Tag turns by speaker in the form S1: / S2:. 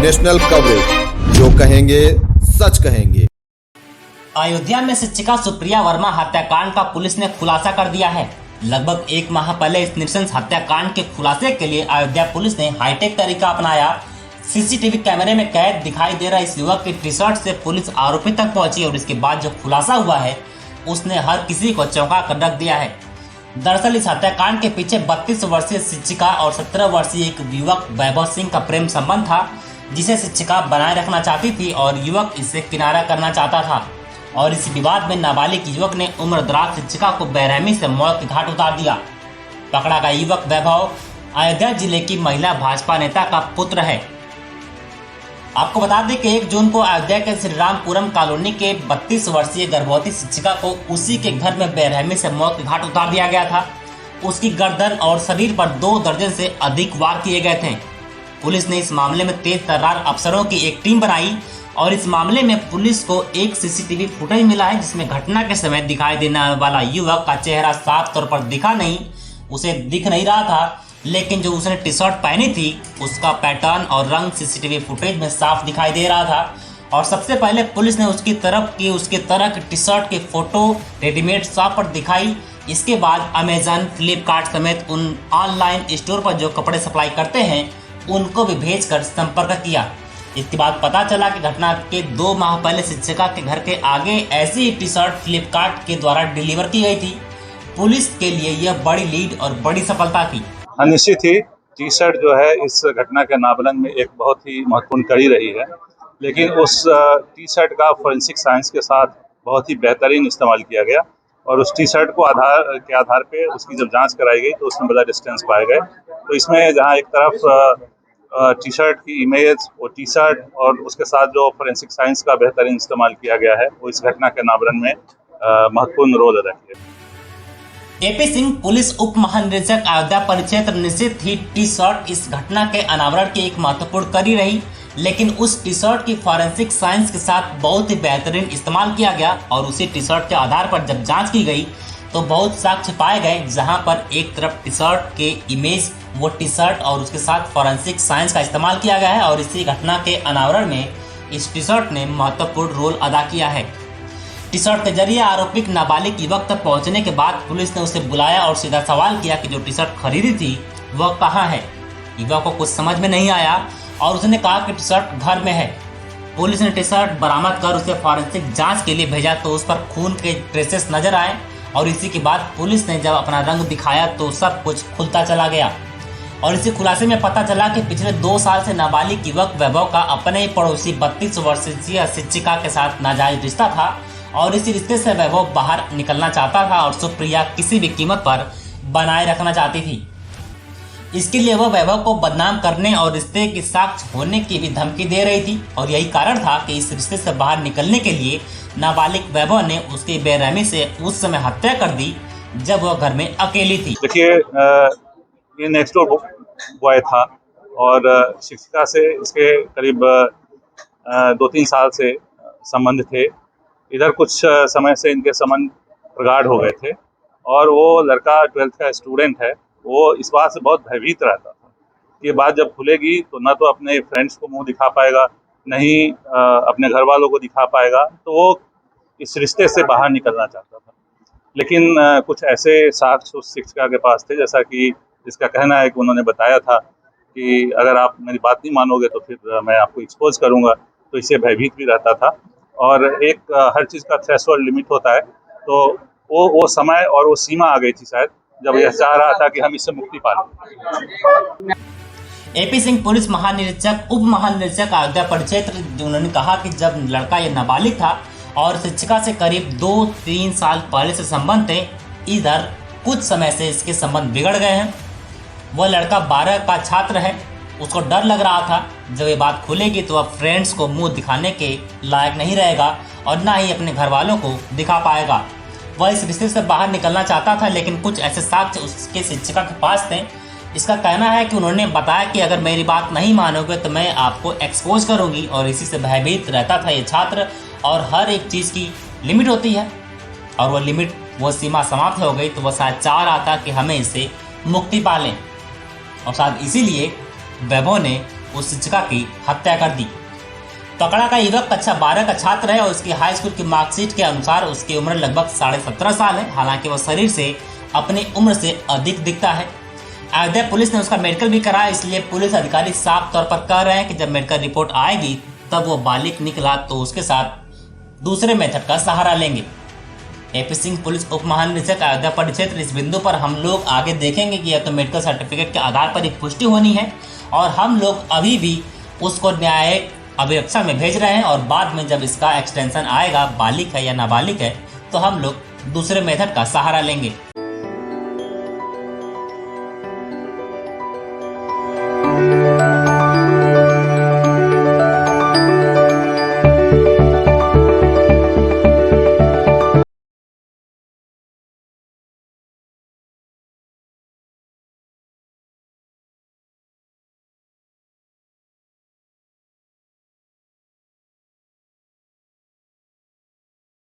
S1: National coverage, जो कहेंगे सच कहेंगे।
S2: अयोध्या में शिक्षिका सुप्रिया वर्मा हत्याकांड का पुलिस ने खुलासा कर दिया है। लगभग एक माह पहले इस नृशंस हत्याकांड के खुलासे के लिए अयोध्या पुलिस ने हाईटेक तरीका अपनाया। सीसीटीवी कैमरे में कैद दिखाई दे रहा इस युवक की टी शर्ट से पुलिस आरोपी तक पहुंची और इसके बाद जो खुलासा हुआ है उसने हर किसी को चौंका कर रख दिया है। दरअसल इस हत्याकांड के पीछे 32 वर्षीय शिक्षिका और 17 वर्षीय एक युवक वैभव सिंह का प्रेम संबंध था, जिसे शिक्षिका बनाए रखना चाहती थी और युवक इससे किनारा करना चाहता था। और इस विवाद में नाबालिग युवक ने उम्रदराज शिक्षिका को बेरहमी से मौत के घाट उतार दिया। पकड़ा गया युवक वैभव अयोध्या जिले की महिला भाजपा नेता का पुत्र है। आपको बता दें कि 1 जून को अयोध्या के श्रीरामपुरम कॉलोनी के 32 वर्षीय गर्भवती शिक्षिका को उसी के घर में बेरहमी से मौत के घाट उतार दिया गया था। उसकी गर्दन और शरीर पर 2 दर्जन से अधिक वार किए गए थे। पुलिस ने इस मामले में तेज तर्रार अफसरों की एक टीम बनाई और इस मामले में पुलिस को एक सीसीटीवी फुटेज मिला है, जिसमें घटना के समय दिखाई देने वाला युवक का चेहरा साफ तौर पर दिखा नहीं, उसे दिख नहीं रहा था, लेकिन जो उसने टी शर्ट पहनी थी उसका पैटर्न और रंग सीसीटीवी फुटेज में साफ दिखाई दे रहा था। और सबसे पहले पुलिस ने उसकी तरह की टी शर्ट की फोटो रेडीमेड शॉप पर दिखाई। इसके बाद अमेजन, फ्लिपकार्ट समेत उन ऑनलाइन स्टोर पर जो कपड़े सप्लाई करते हैं उनको भी भेजकर संपर्क किया। इसके बाद पता चला कि घटना के 2 माह पहले शिक्षिका के घर के आगे ऐसी टी शर्ट फ्लिपकार्ट के द्वारा डिलीवर की गई थी। पुलिस के लिए यह बड़ी लीड और बड़ी सफलता थी।
S3: निश्चित ही टी शर्ट जो है इस घटना के नाबलन में एक बहुत ही महत्वपूर्ण कड़ी रही है, लेकिन उस टी शर्ट का फोरेंसिक साइंस के साथ बहुत ही बेहतरीन इस्तेमाल किया गया और उस टी शर्ट को आधार पे उसकी जब जांच कराई गई तो उसमें बड़ा डिस्टेंस पाए गए। तो इसमें जहां एक तरफ टी शर्ट की इमेज, वो टी शर्ट और उसके साथ जो फोरेंसिक साइंस का बेहतरीन इस्तेमाल किया गया है वो इस घटना के नाबलन में महत्वपूर्ण रोल अदा किया।
S2: एपी सिंह पुलिस उप महानिरीक्षक अयोध्या परिक्षेत्र निश्चित ही टी शर्ट इस घटना के अनावरण की एक महत्वपूर्ण कड़ी रही, लेकिन उस टी शर्ट की फॉरेंसिक साइंस के साथ बहुत ही बेहतरीन इस्तेमाल किया गया और उसी टी शर्ट के आधार पर जब जांच की गई तो बहुत साक्ष्य पाए गए, जहां पर एक तरफ टी शर्ट के इमेज, वो टी शर्ट और उसके साथ फॉरेंसिक साइंस का इस्तेमाल किया गया है और इसी घटना के अनावरण में इस टी शर्ट ने महत्वपूर्ण रोल अदा किया है। टी शर्ट के जरिए आरोपी नाबालिग युवक तक पहुंचने के बाद पुलिस ने उसे बुलाया और सीधा सवाल किया कि जो टी शर्ट खरीदी थी वह कहाँ है। युवक को कुछ समझ में नहीं आया और उसने कहा कि टी शर्ट घर में है। पुलिस ने टी शर्ट बरामद कर उसे फॉरेंसिक जांच के लिए भेजा तो उस पर खून के ट्रेसेस नजर आए और इसी के बाद पुलिस ने जब अपना रंग दिखाया तो सब कुछ खुलता चला गया। और इसी खुलासे में पता चला कि पिछले 2 साल से नाबालिग युवक वैभव का अपने ही पड़ोसी 32 वर्षीय शिक्षिका के साथ नाजायज रिश्ता था और इसी रिश्ते से वैभव बाहर निकलना चाहता था और सुप्रिया किसी भी कीमत पर बनाए रखना चाहती थी। इसके लिए वह वैभव को बदनाम करने और रिश्ते की साक्ष्य होने की भी धमकी दे रही थी और यही कारण था कि इस रिश्ते से बाहर निकलने के लिए नाबालिग वैभव ने उसकी बेरहमी से उस समय हत्या कर दी जब वह घर में अकेली थी।
S3: देखिए, ये नेक्स्ट डोर बॉय था और शिक्षिका से इसके करीब 2-3 साल से संबंध थे। इधर कुछ समय से इनके संबंध प्रगाढ़ हो गए थे और वो लड़का 12th का स्टूडेंट है। वो इस बात से बहुत भयभीत रहता था कि ये बात जब खुलेगी तो ना तो अपने फ्रेंड्स को मुंह दिखा पाएगा, नहीं अपने घर वालों को दिखा पाएगा, तो वो इस रिश्ते से बाहर निकलना चाहता था। लेकिन कुछ ऐसे साक्ष्य उस शिक्षिका के पास थे, जैसा कि जिसका कहना है कि उन्होंने बताया था कि अगर आप मेरी बात नहीं मानोगे तो फिर मैं आपको एक्सपोज करूँगा, तो इससे भयभीत भी रहता था। और एक हर चीज़ का थ्रेशोल्ड लिमिट होता है, तो वो समय और वो सीमा आ गई थी शायद, जब यह चाह रहा था कि हम इससे मुक्ति पा लें।
S2: एपी सिंह पुलिस महानिरीक्षक उप महानिरीक्षक अयोध्या परिक्षेत्र, उन्होंने कहा कि जब लड़का ये नाबालिग था और शिक्षिका से करीब 2-3 साल पहले से संबंध थे, इधर कुछ समय से इसके संबंध बिगड़ गए हैं। वह लड़का 12 का छात्र है, उसको डर लग रहा था जब ये बात खुलेगी तो वह फ्रेंड्स को मुंह दिखाने के लायक नहीं रहेगा और ना ही अपने घर वालों को दिखा पाएगा। वह इस रिश्ते से बाहर निकलना चाहता था, लेकिन कुछ ऐसे साक्ष्य उसके शिक्षिका के पास थे। इसका कहना है कि उन्होंने बताया कि अगर मेरी बात नहीं मानोगे तो मैं आपको एक्सपोज करूंगी और इसी से भयभीत रहता था ये छात्र। और हर एक चीज़ की लिमिट होती है और वह लिमिट, वो सीमा समाप्त हो गई तो वह शायद चाह रहा था कि हमें इससे मुक्ति पा लें और शायद इसीलिए वैभव ने उस शिक्षिका की हत्या कर दी। पकड़ा का युवक कक्षा 12 का छात्र है और उसकी हाई स्कूल की मार्कशीट के अनुसार उसकी उम्र लगभग 17.5 साल है। हालांकि वह शरीर से अपनी उम्र से अधिक दिखता है। अयोध्या पुलिस ने उसका मेडिकल भी कराया, इसलिए पुलिस अधिकारी साफ तौर पर कह रहे हैं कि जब मेडिकल रिपोर्ट आएगी तब वो बालिग निकला तो उसके साथ दूसरे मेथड का सहारा लेंगे। एपी सिंह पुलिस उप महानिरीक्षक अयोध्या परिक्षेत्र, इस बिंदु पर हम लोग आगे देखेंगे कि यह तो मेडिकल सर्टिफिकेट के आधार पर ही पुष्टि होनी है और हम लोग अभी भी उसको न्यायिक अभिरक्षा में भेज रहे हैं और बाद में जब इसका एक्सटेंशन आएगा बालिग है या नाबालिग है तो हम लोग दूसरे मेथड का सहारा लेंगे।